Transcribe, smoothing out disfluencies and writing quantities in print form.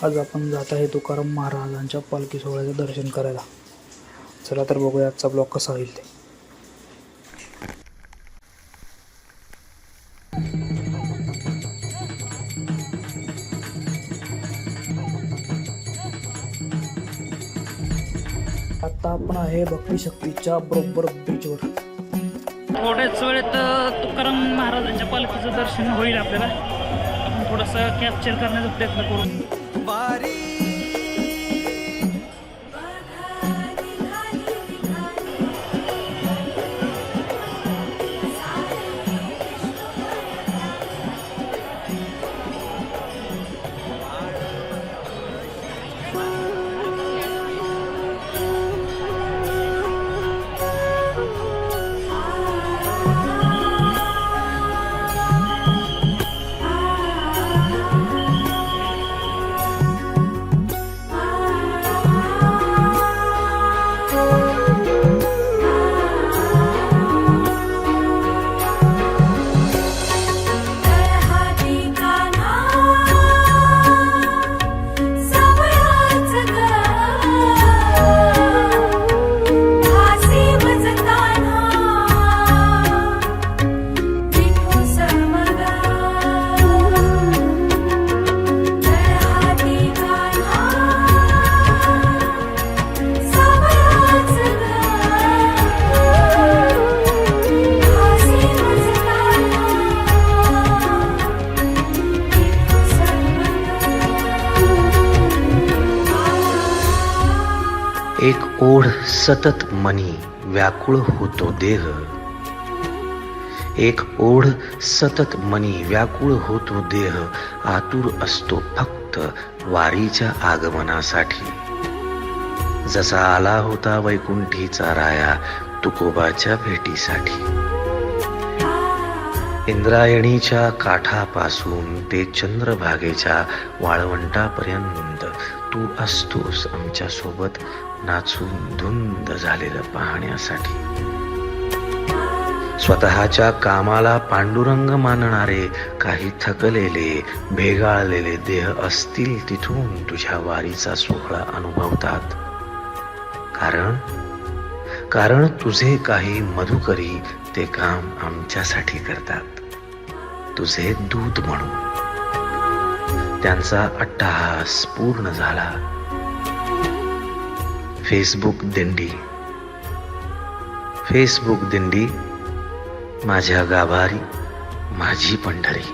आज आपण जात आहे तुकाराम महाराजांच्या पालखी सोहळ्याचं दर्शन करायला. चला तर बघूया आजचा ब्लॉग कसा होईल ते. आता आपण आहे भक्ती शक्तीच्या बरोबर बीचवर. थोड्याच वेळेत तुकाराम महाराजांच्या पालखीचं दर्शन होईल आपल्याला. आपण थोडंसं कॅप्चर करण्याचा प्रयत्न करू. एक ओढ सतत मनी व्याकुळ होतो देह. एक ओढ सतत मनी व्याकुळ होतो देह. आतुर असतो फक्त वारीच्या आगमनासाठी. जसा आला होता वैकुंठीचा राया तुकोबाच्या भेटीसाठी. इंद्रायणीच्या काठापासून ते चंद्रभागेच्या वाळवंटापर्यंत तू असतोस आमच्या सोबत नाचून धुंद झालेलं पाहण्यासाठी. स्वतःच्या कामाला पांडुरंग मानणारे काही थकलेले भेगाळलेले देह असतील तिथून तुझ्या वारीचा सोहळा अनुभवतात. कारण तुझे काही मधुकरी ते काम आमच्यासाठी करतात. तुझे दूत म्हणून त्यांचा अट्टहास पूर्ण झाला. फेसबुक दिंडी माझ्या गाभारी माझी पंढरी.